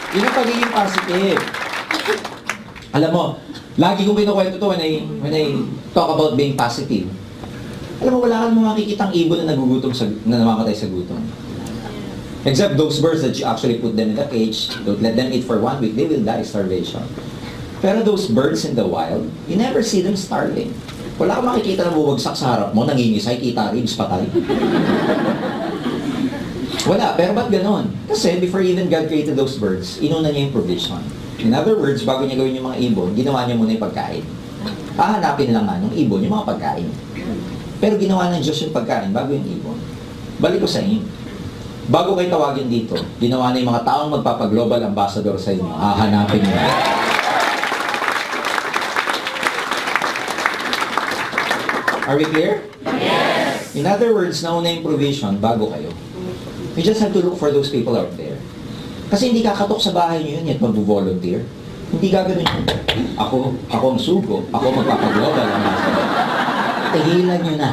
Yun ang pagiging positive. Alam mo, lagi kong kinukwento to when I talk about being positive. Alam mo, wala kang makikitang ibon na nagugutom na namamatay sa gutom. Except those birds that you actually put them in the cage, don't let them eat for 1 week, they will die starvation. Pero those birds in the wild, you never see them starving. Wala kang makikita na bubagsak sa harap mo, nangingisay, kita ribs, patay. Wala, pero ba't ganon? Kasi before even God created those birds, inuna niya yung provision. In other words, bago niya gawin yung mga ibon, ginawa niya muna yung pagkain. Hahanapin lang nga ng ibon yung mga pagkain. Pero ginawa ng Diyos yung pagkain bago yung ibon. Balik ko sa inyo. Bago kayo tawagin dito, ginawa na yung mga taong magpapaglobal ambassador sa inyo. Hahanapin niyo. Are we clear? Yes! In other words, nauna yung provision bago kayo. You just have to look for those people out there. Kasi hindi kakatok sa bahay niyo yun, yet mag-volunteer. Hindi gagawin yun. Ako ang sugo, ako magpapaglobal ambassador. Tigilan nyo na.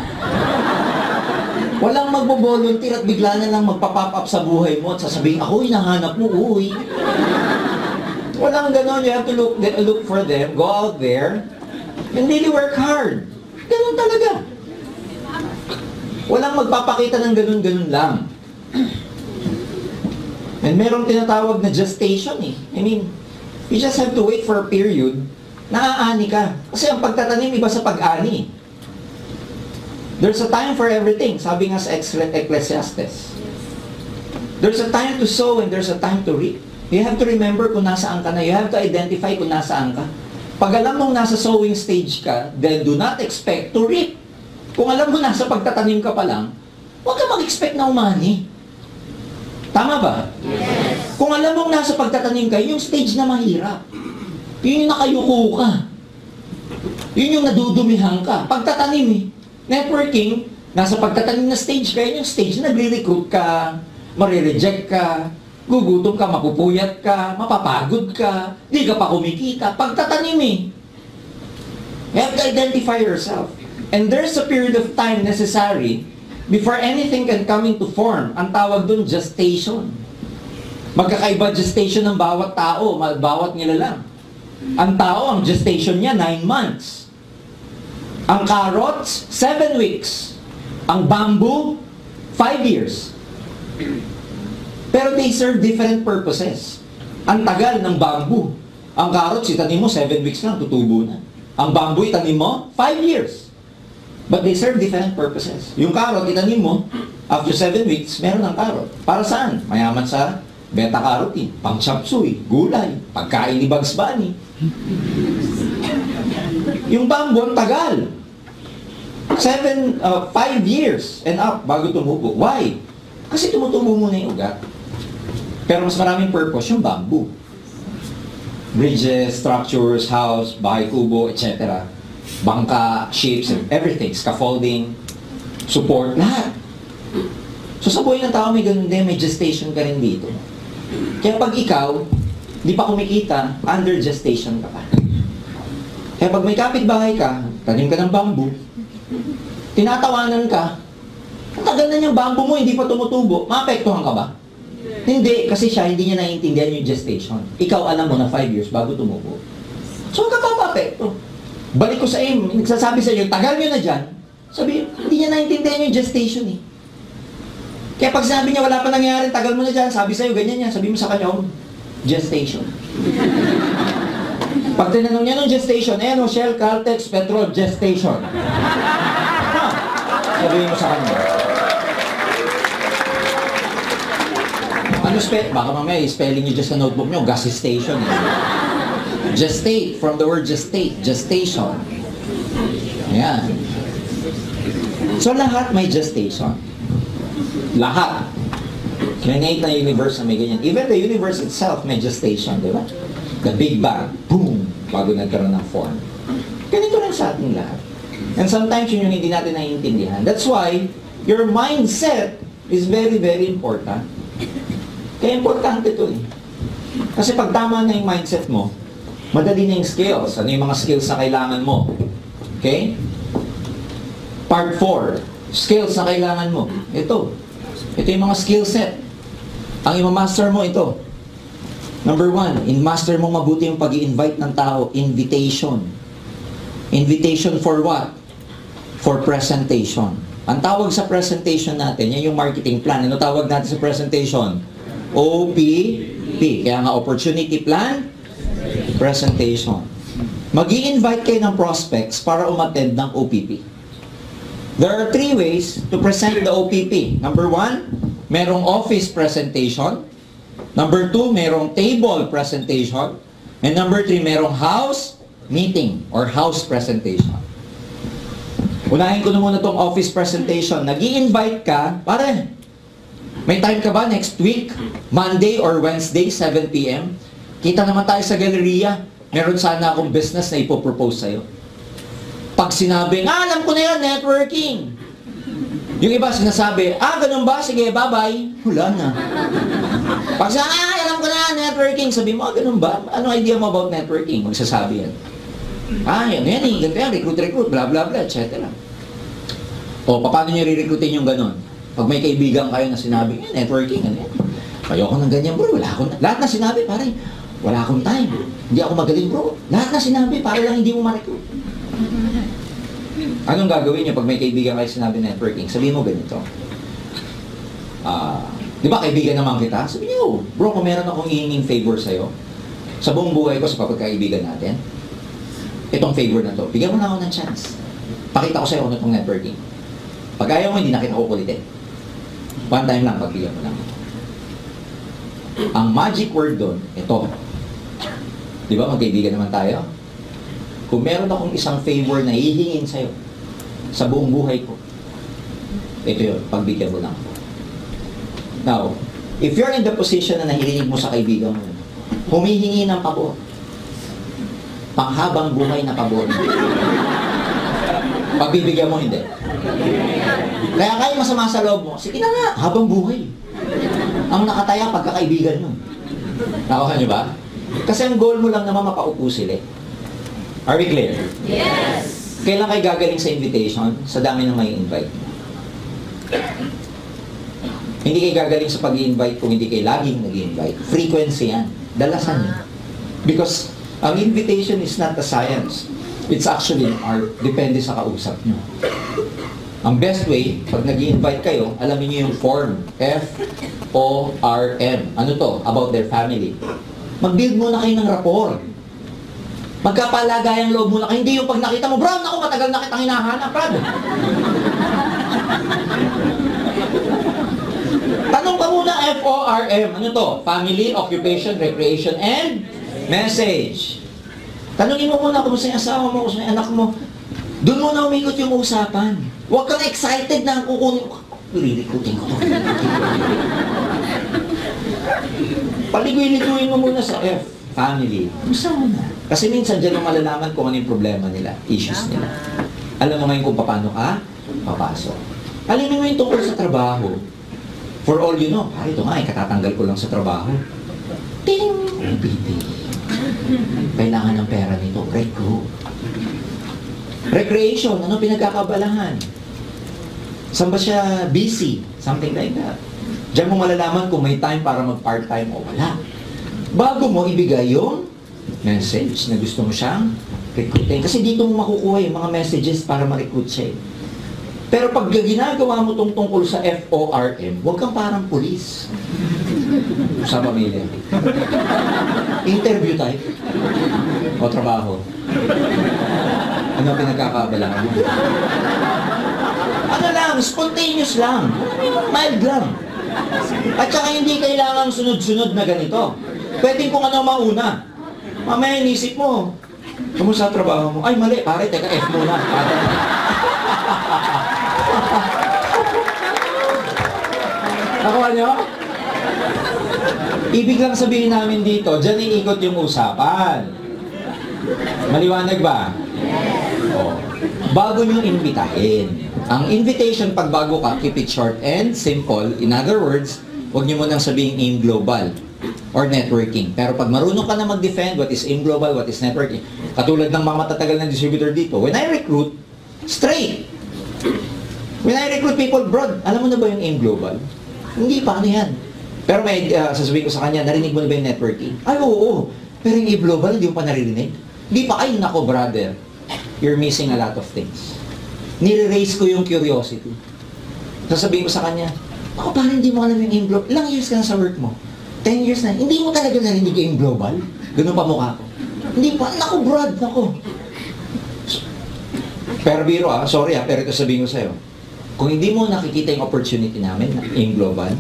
Walang magbo-volunteer at bigla na lang magpa-pop up sa buhay mo at sasabihin, ako hinahanap mo, uy. Walang ganon. You have to look for them, go out there, and really work hard. Ganon talaga. Walang magpapakita ng ganon-ganon lang. And merong tinatawag na gestation eh. I mean, you just have to wait for a period na aani ka. Kasi ang pagtatanim iba sa pag-ani. There's a time for everything. Sabi nga sa Ecclesiastes. There's a time to sow and there's a time to reap. You have to remember kung nasaan ka na. You have to identify kung nasaan ka. Pag alam mong nasa sowing stage ka, then do not expect to reap. Kung alam mo nasa pagtatanim ka pa lang, huwag ka mag-expect na umani. Tama ba? Yes. Kung alam mong nasa pagtatanim ka, yung stage na mahirap. Yun yung nakayuko ka. Yun yung nadudumihan ka. Pagtatanim eh. Networking, nasa pagtatanim na stage ka, yun yung stage na nagre-recruit ka, marireject ka, gugutom ka, mapupuyat ka, mapapagod ka, di ka pa kumikita. Pagtatanim eh. You have to identify yourself. And there's a period of time necessary before anything can come into form. Ang tawag dun, gestation. Magkakaiba gestation ng bawat tao, bawat nilalang. Ang tao, ang gestation niya, 9 months. Ang carrots, 7 weeks. Ang bamboo, 5 years. Pero they serve different purposes. Ang tagal ng bamboo. Ang carrots, itanim mo, 7 weeks lang, tutubo na. Ang bamboo, itanim mo, 5 years. But they serve different purposes. Yung carrot, itanim mo, after 7 weeks, meron ng carrot. Para saan? Mayaman sa beta-carotene, pang-chapsuy, gulay, pagkain ni Bugs Bunny. Yung bamboo, ang tagal. 5 years and up bago tumubo. Why? Kasi tumutubo muna yung ugat. Pero mas maraming purpose yung bamboo. Bridges, structures, house, bahay kubo, etc. Bangka, ships, and everything. Scaffolding, support, lahat. So sa buhay ng tao may ganun din, may gestation ka rin dito. Kaya pag ikaw, di pa kumikita, under gestation ka pa. Kaya pag may kapitbahay ka, tanim ka ng bamboo, tinatawanan ka, ang tagal na niyang bamboo mo, hindi pa tumutubo, maapektuhan ka ba? Hindi, kasi siya, hindi niya naiintindihan yung gestation. Ikaw alam mo na 5 years bago tumubo. So, ka pa maapekto. Balik ko sa iyo, nagsasabi sa iyo, tagal nyo na dyan, sabi, hindi niya naiintindihan yung gestation eh. Kaya pag sabi niya, wala pa nangyayari, tagal mo na dyan, sabi sa iyo, ganyan yan, sabi mo sa kanya, gestation. Pag tinanong niya ng gestation, Shell, Caltex, Petrol, gestation. Sabihin mo sa kanya. Baka mamaya, spelling niyo just sa notebook niyo, gas station. Gestate, from the word gestate, gestation. Ayan. So lahat may gestation. Lahat. Create na universe na may ganyan. Even the universe itself may gestation, di ba? The Big Bang, boom, bago nagkaroon ng form. Ganito rin sa ating lahat. And sometimes yun yung hindi natin naiintindihan. That's why your mindset is very, very important. Kaya importante ito eh. Kasi pag tama na yung mindset mo, madali na yung skills. Ano yung mga skills na kailangan mo? Okay? Part 4, skills na kailangan mo. Ito yung mga skill set. Ang imamaster mo ito. Number 1, in-master mo mabuti yung pag-i-invite ng tao, invitation. Invitation for what? For presentation. Ang tawag sa presentation natin, yan yung marketing plan. Ano tawag natin sa presentation? OPP. Kaya nga, opportunity plan, presentation. Mag-i-invite kayo ng prospects para umattend ng OPP. There are 3 ways to present the OPP. Number 1, merong office presentation. Number 2, merong table presentation. And number 3, merong house meeting or house presentation. Unahin ko na muna itong office presentation. Nag-i-invite ka, pare, may time ka ba next week? Monday or Wednesday, 7 p.m.? Kita naman tayo sa galleria. Meron sana akong business na ipopropose sa'yo. Pag sinabi, alam ko na yan, networking. Yung iba sinasabi, ganun ba? Sige, bye-bye. Wala na. Pag sinabi, alam ko na yan, networking. Sabi mo, ganun ba? Anong idea mo about networking? Magsasabi yan. Yan eh, ganito yan, recruit, blah, blah, blah, etc. O, paano nyo re-recruitin yung ganun? Pag may kaibigan kayo na sinabi, networking, ano yan? Ayoko ng ganyan, bro. Lahat na sinabi, pare, wala akong time. Hindi ako magaling, bro. Lahat na sinabi, para lang hindi mo ma-recruit. Anong gagawin niyo pag may kaibigan kayo sinabi networking? Sabihin mo ganito. Di ba kaibigan naman kita? Sabihin niyo, bro, kung meron akong hihinging favor sa'yo, sa buong buhay ko sa pagkakaibigan natin, itong favor na to, bigyan mo na ako ng chance. Pakita ko sa'yo kung itong networking. Pag ayaw mo, hindi na kita kukulitin. One time lang, pagbigyan mo lang. Ang magic word doon, ito. Di ba, magkaibigan naman tayo? Kung meron akong isang favor na hihingin sa'yo, sa buong buhay ko, ito yun, pagbigyan mo lang. Now, if you're in the position na nahirinig mo sa kaibigan mo, humihingi ng pabor. Panghabang buhay na pabor. Pagbibigyan mo, hindi. Kaya kayo masama sa loob mo, sige na nga, habang buhay. Ang nakataya pagkakaibigan mo. Nakuha niyo ba? Kasi ang goal mo lang naman mapaupo sila. Are we clear? Yes! Kailan kayo gagaling sa invitation? Sa dami ng may invite. Hindi kayo gagaling sa pag-i-invite kung hindi kayo laging nag-i-invite. Frequency yan. Dalasan niyo. Because ang invitation is not a science. It's actually an art. Depende sa kausap niyo. Ang best way, pag nag-i-invite kayo, alamin niyo yung form. F-O-R-M. Ano to? About their family. Mag-build muna kayo ng rapport. Magkapalagayang loob muna kayo. Hindi yung pag nakita mo, Bram, ako matagal na kitang hinahanap, Brad. Tanong ka muna, F-O-R-M. Ano to? Family, occupation, recreation, and message. Tanungin mo muna kung saan yung asawa mo, kung saan yung anak mo. Doon muna umikot yung usapan. Huwag kang excited na kukunin ko. Ririkutin ko to. Paligwilituin mo muna sa F. Family. Gusto mo na. Kasi minsan dyan mo malalaman kung ano yung problema nila, issues nila. Alam mo ngayon kung paano ka papasok. Alamin mo yung tungkol sa trabaho. For all you know, ito nga, katatanggal ko lang sa trabaho. Ting! OPP. Kailangan ng pera nito. Recruit. Recreation. Ano pinagkakabalahan? Saan ba siya busy? Something like that. Diyan mo malalaman kung may time para mag-part-time o wala. Bago mo ibigay yung message na gusto mo siyang recruitin. Kasi dito mo makukuha yung mga messages para ma-recruit siya. Pero pag ginagawa mo tong tungkol sa FORM, huwag kang parang pulis. Sa pamilya. Interview type. O trabaho. Ano pinagkakaabalahan mo? Ano lang, spontaneous lang. Mild lang. At saka hindi kailangan sunod-sunod na ganito. Pwedeng kung ano mauna. Mamaya inisip mo. Kumusta trabaho mo? Ay, mali. Pare, teka, F muna. Nakuha nyo? Ibig lang sabihin namin dito, dyan iikot yung usapan. Maliwanag ba? O, bago nyo imbitahin. Ang invitation pag bago ka, keep it short and simple. In other words, huwag nyo munang sabihin aim global or networking. Pero pag marunong ka na mag-defend what is aim global, what is networking, katulad ng mga matatagal na distributor dito, when I recruit, straight. When I recruit people broad, alam mo na ba yung aim global? Hindi pa, ano yan? Pero may sasabihin ko sa kanya, narinig mo na ba yung networking? Ay, oo. Pero yung e-global, hindi mo pa naririnig? Hindi pa. Ay, nako, brother. You're missing a lot of things. Nire-raise ko yung curiosity. Sasabihin ko sa kanya, ako, parang hindi mo alam yung e-global. Ilang years ka na sa work mo? 10 years na. Hindi mo talaga narinig yung global? Ganun pa mukha ko. Hindi pa. Nako, Brad, nako. Pero biro sorry pero ito sabihin ko sa'yo. Kung hindi mo nakikita yung opportunity namin in global,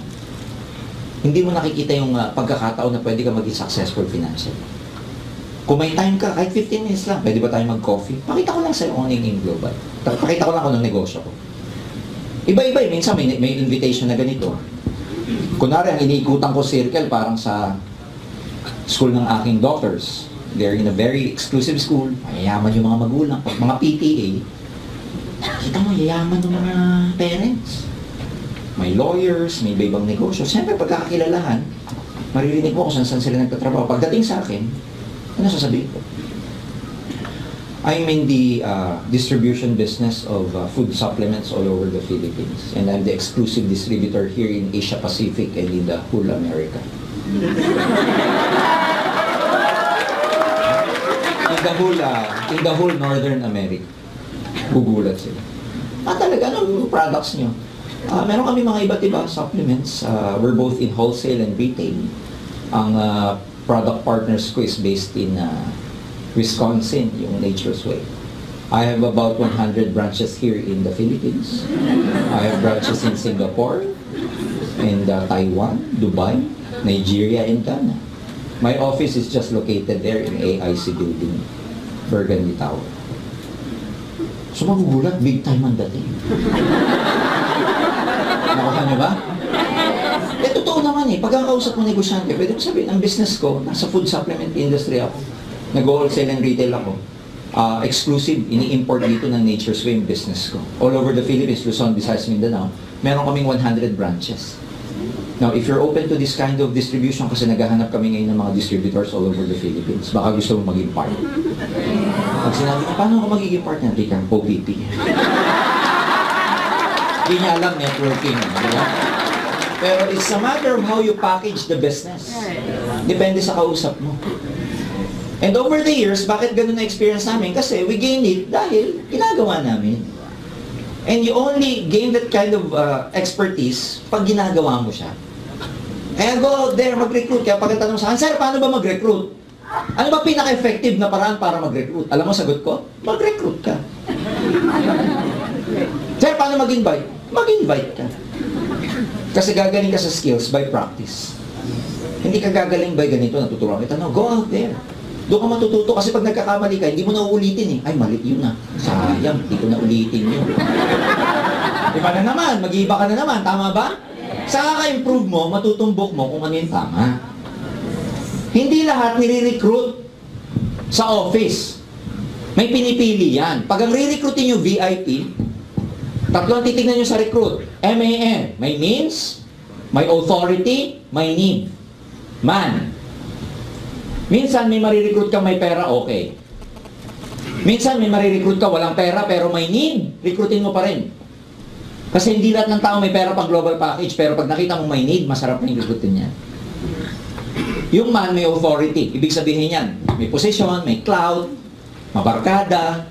hindi mo nakikita yung pagkakataon na pwede ka maging successful financially. Kung may time ka, kahit 15 minutes lang, pwede ba tayo mag-coffee? Pakita ko lang sa'yo kung ano yung in global. Pakita ko lang kung anong negosyo ko. Iba-iba, minsan may invitation na ganito. Kunwari, ang iniikutan ko circle parang sa school ng aking daughters. They're in a very exclusive school. Mayayaman yung mga magulang. Pag mga PTA, kita mo, yayaman ng mga parents. May lawyers, may ibang negosyo. Siyempre, pagkakakilalahan, maririnig mo kung saan sila nagtatrabaho. Pagdating sa akin, ano sasabihin ko? I'm in the distribution business of food supplements all over the Philippines. And I'm the exclusive distributor here in Asia Pacific and in the whole America. In the whole Northern America. Gugulat sila. Talaga, anong products nyo? Meron kami mga iba't iba supplements. We're both in wholesale and retail. Ang product partners ko is based in Wisconsin, yung Nature's Way. I have about 100 branches here in the Philippines. I have branches in Singapore, and Taiwan, Dubai, Nigeria, and Ghana. My office is just located there in AIC building, Burgundy Tower. So magugulat, big time ang dating. Nakuha niyo ba? Totoo naman pagkakausap mo negosyante, pwede ko sabihin, ang business ko, nasa food supplement industry ako. Nag-wholesale and retail ako. Exclusive, ini-import dito ng Nature's Way yung business ko. All over the Philippines, Luzon, Visayas, Mindanao, meron kaming 100 branches. Now, if you're open to this kind of distribution, kasi naghahanap kami ngayon ng mga distributors all over the Philippines, baka gusto mo maging part. Pag sinabi niya, paano ako magiging part niya? Tika, OPP. Hindi niya alam networking. Diba? Pero it's a matter of how you package the business. Depende sa kausap mo. And over the years, bakit ganun na experience namin? Kasi we gain it dahil ginagawa namin. And you only gain that kind of expertise pag ginagawa mo siya. Kaya go out there, mag-recruit. Kaya pagkatanong sa akin, sir, paano ba mag-recruit? Ano ba pinaka-effective na paraan para mag-recruit? Alam mo, sagot ko, mag-recruit ka. Sir, paano mag-invite? Mag-invite ka. Kasi gagaling ka sa skills by practice. Hindi ka gagaling by ganito, natuturuan kita. No, go out there. Doon ka matututo kasi pag nagkakamali ka, hindi mo na uulitin Ay, mali yun na. Sayang, hindi ko na ulitin yun. Iba na naman, mag-iiba ka na naman, tama ba? Saka ka-improve mo, matutumbok mo kung ano yung tama. Hindi lahat nire-recruit sa office. May pinipili yan. Pag ang re-recruitin nyo VIP, tatlo ang titignan nyo sa recruit. MAN, may means, may authority, may need. Man. Minsan may marirecruit ka may pera, okay. Minsan may marirecruit ka walang pera pero may need, recruitin mo pa rin. Kasi hindi lahat ng tao may pera pag global package, pero pag nakita mo may need, masarap na yung recruitin niya. Yung man may authority, ibig sabihin yan, may position, may cloud, mabarkada,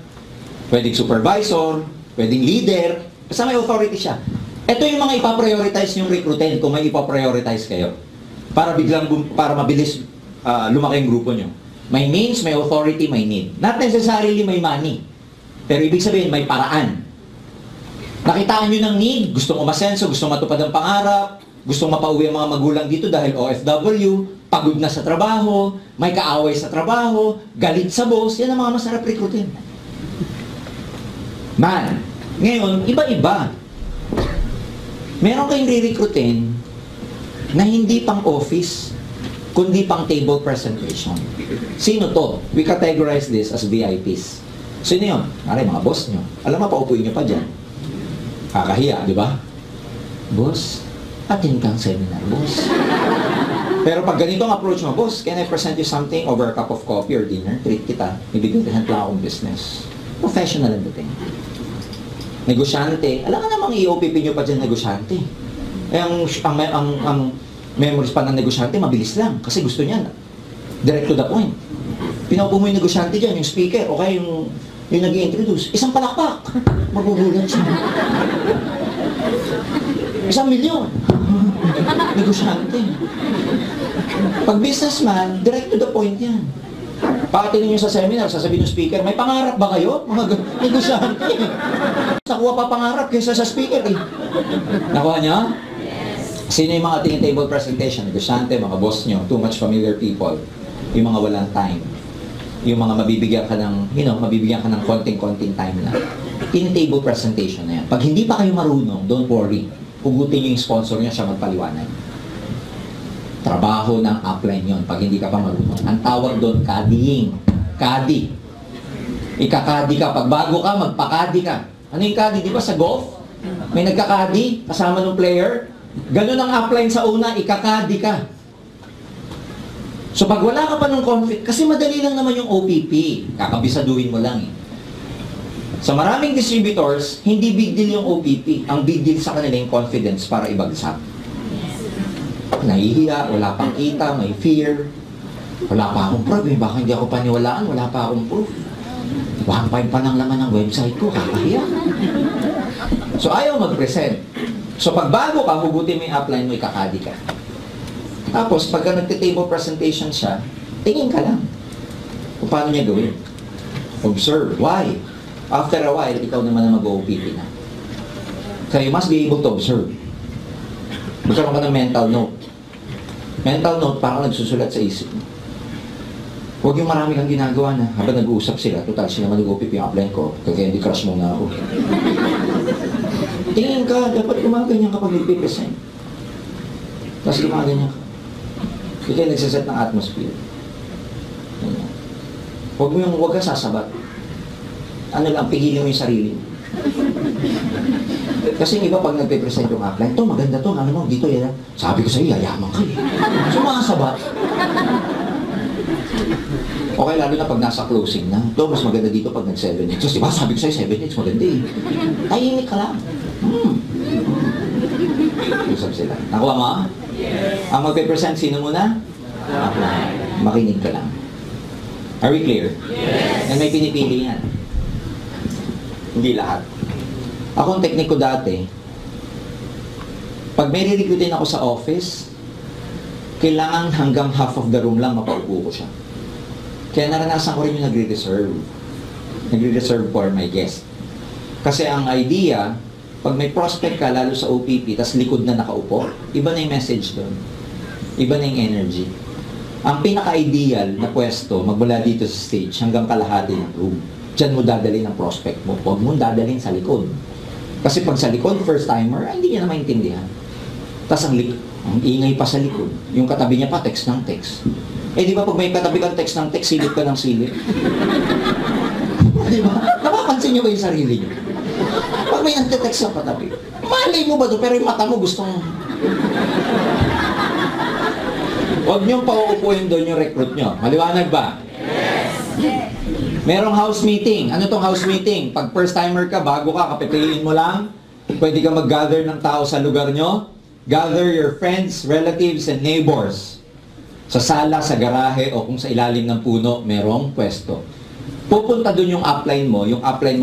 pwedeng supervisor, pwedeng leader, basta may authority siya. Ito yung mga ipaprioritize yung recruitin kung may ipaprioritize kayo. Para mabilis lumaki yung grupo nyo. May means, may authority, may need. Not necessarily may money. Pero ibig sabihin, may paraan. Nakitaan nyo ng need, gusto umasenso, gusto matupad ang pangarap, gusto mapauwi ang mga magulang dito dahil OFW, pagod na sa trabaho, may kaaway sa trabaho, galit sa boss, yan ang mga masarap recruitin. Man, ngayon, iba-iba. Meron kayong re-recruitin na hindi pang office, kundi pang table presentation. Sino to? We categorize this as VIPs. Sino yun? Aray, mga boss nyo. Alam mo, paupuin nyo pa dyan. Kakahiya, di ba? Boss, attend kang seminar, boss. Pero pag ganito ang approach mo, boss, can I present you something over a cup of coffee or dinner? Treat kita. Ibigay lang akong business. Professional ang dating. Negosyante. Alam ka namang i-OPP nyo pa dyan, negosyante. memories pa ng negosyante, mabilis lang. Kasi gusto niya, direct to the point. Pinaupo mo yung negosyante dyan, yung speaker, o kaya yung nag-i-introduce, isang palakpak. Magugulat siya. 1,000,000. Negosyante. Pag businessman, direct to the point yan. Pagdating niyo sa seminar, sasabihin ng speaker, may pangarap ba kayo? Mga negosyante. Nakuha pa pangarap kaysa sa speaker eh. Nakuha niya? Sino yung mga tingin table presentation? Negosyante, mga boss nyo, too much familiar people. Yung mga walang time. Yung mga mabibigyan ka ng, mabibigyan ka ng konting-konting time na. Table presentation na yan. Pag hindi pa kayo marunong, don't worry. Hugutin nyo yung sponsor nyo siya magpaliwanag. Trabaho ng upline yon pag hindi ka pa marunong. Ang tawag doon, caddying. Caddy. Ikakadi ka. Pag bago ka, magpakadi ka. Ano yung caddy? Di ba sa golf? May nagkakadi kasama ng player. Ganun ang upline sa una, ikakadi ka. So pag wala ka pa ng confidence, kasi madali lang naman yung OPP. Kakabisaduhin mo lang eh. Sa maraming distributors, hindi big deal yung OPP. Ang big deal sa kanila yung confidence para ibagsak. Nahihiya, wala pang kita, may fear. Wala pa akong proof, baka hindi ako paniwalaan, wala pa akong proof. 1.5 pa lang naman ang website ko, kakahiya. So ayaw mag-present. So pag bago ka, hugutin mo yung upline mo, ikakadi ka. Tapos pagka nagte-table presentation siya, tingin ka lang. Kung paano niya gawin. Observe. Why? After a while, ikaw naman na mag-OPP na. So you must be able to observe. Magkaroon ka ng mental note. Mental note, parang nagsusulat sa isip mo. Huwag yung marami kang ginagawa na habang nag-uusap sila, total sila mag-OPP yung upline ko, kaya hindi crush mo na ako. Tingin ka, dapat gumaganyan kapag nagpipresent. Tapos gumaganyan ka. Kaya nagsaset ng atmosphere. Huwag ka sasabat. Ano lang, pigilin mo yung sarili mo. Kasi yung iba pag nagpe-present yung upline, to maganda to, ano mo, dito yan. Sabi ko sa'yo, yayaman ka eh. Sumasabat. Okay, lalo na pag nasa closing na. To, mas maganda dito pag nag-7x. So, diba, sabi ko sa'yo, 7x, maganda eh. Tahimik ka lang. Usap sila. Nakuha mo? Yes. Ang magpe-present, sino muna? Upline. Makinig ka lang. Are we clear? Yes. And may pinipili yan. Hindi lahat. Ako ang teknik ko dati, pag may re-recruitin ako sa office, kailangan hanggang half of the room lang mapaupo ko siya. Kaya naranasan ko rin yung nagre-reserve. Nagre-reserve for my guest. Kasi ang idea, pag may prospect ka, lalo sa OPP, tas likod na nakaupo, iba na yung message doon. Iba na yung energy. Ang pinaka-ideal na pwesto, magmula dito sa stage, hanggang kalahati ng room. Diyan mo dadalhin ang prospect mo. Huwag mo dadalhin sa likod. Kasi pag sa likod, first timer, hindi niya na maintindihan. Tapos ang ingay pa sa likod. Yung katabi niya pa, text ng text. Eh di ba pag may katabi kang text ng text, silip ka ng silip? Di ba? Napapansin niyo ba yung sarili niyo? Pag may nagte-text sa katabi, malay mo ba doon? Pero yung mata mo gustong... Huwag niyong pauupuin doon yung recruit niyo. Maliwanag ba? Yes! Merong house meeting. Ano tong house meeting? Pag first timer ka, bago ka, kapipiliin mo lang, pwede ka mag-gather ng tao sa lugar nyo. Gather your friends, relatives, and neighbors. Sa sala, sa garahe, o kung sa ilalim ng puno, merong pwesto. Pupunta dun yung upline mo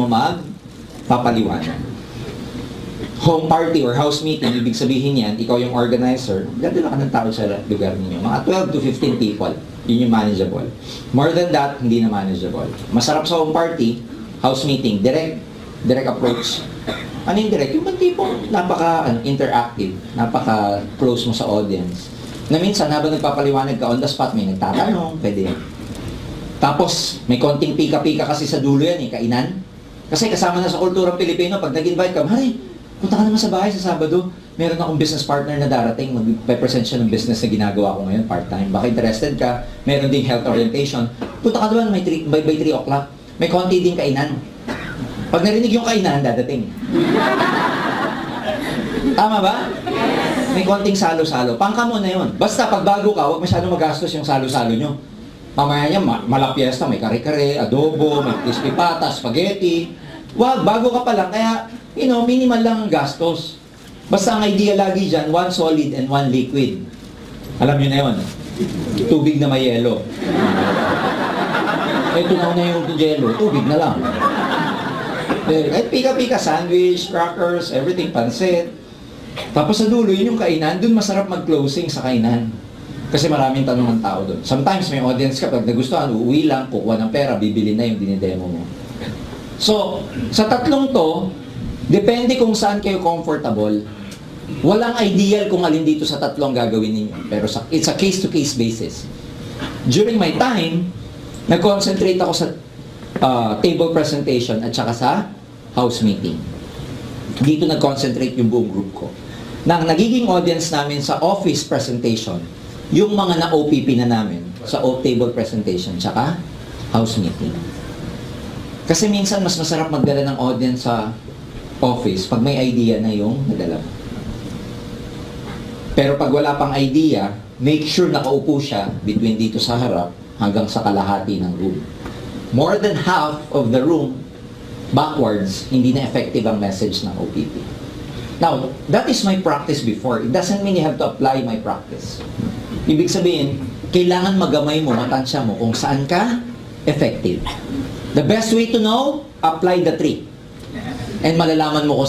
magpapaliwanag. Home party or house meeting, ibig sabihin yan, ikaw yung organizer, dadala ka ng tao sa lugar ninyo. Mga 12 to 15 people. Yun yung manageable. More than that, hindi na manageable. Masarap sa home party, house meeting, direct approach. Ano yung direct? Yung tipong napaka-interactive, napaka-close mo sa audience. Na minsan, habang nagpapaliwanag ka on the spot, may nagtatanong, pwede yan. Tapos, may konting pika-pika kasi sa dulo yan, kainan. Kasi kasama na sa kulturang Pilipino, pag nag-invite ka, Mari, punta ka naman sa bahay sa Sabado. Meron akong business partner na darating, mag-present siya ng business na ginagawa ko ngayon, part-time. Baka interested ka, meron ding health orientation. Punta ka doon, by 3 o'clock. May konti ding kainan. Pag narinig yung kainan, dadating. Tama ba? May konting salo-salo. Pangka mo na yun. Basta pag bago ka, huwag masyadong magastos yung salo-salo nyo. Mamaya niya, malapiesta, may kare-kare, adobo, may crispy pata, spaghetti. Wag, bago ka pa lang. Kaya, minimal lang ang gastos. Basta ang idea lagi dyan, 1 solid and 1 liquid. Alam niyo na yun. Tubig na may yelo. Ito na yung yelo, tubig na lang. Kahit pika-pika, sandwich, crackers, everything, pansit. Tapos sa dulo, yun yung kainan. Doon masarap mag-closing sa kainan. Kasi maraming tanong ng tao doon. Sometimes may audience ka, pag nagustuhan, uuwi lang, kukuha ng pera, bibili na yung dinidemo mo. So, sa tatlong to, depende kung saan kayo comfortable. Walang ideal kung alin dito sa tatlong gagawin ninyo. Pero it's a case-to-case basis. During my time, nag-concentrate ako sa table presentation at saka sa house meeting. Dito nag-concentrate yung buong group ko. Nang nagiging audience namin sa office presentation, yung mga na-OPP na namin sa table presentation tsaka house meeting. Kasi minsan mas masarap magdala ng audience sa office pag may idea na yung nadala mo. Pero pag wala pang idea, make sure nakaupo siya between dito sa harap hanggang sa kalahati ng room. More than half of the room backwards, hindi na effective ang message ng OPP. Now, that is my practice before. It doesn't mean you have to apply my practice. Ibig sabihin, kailangan magamay mo, matansya mo kung saan ka effective. The best way to know, apply the trick. And malalaman mo kung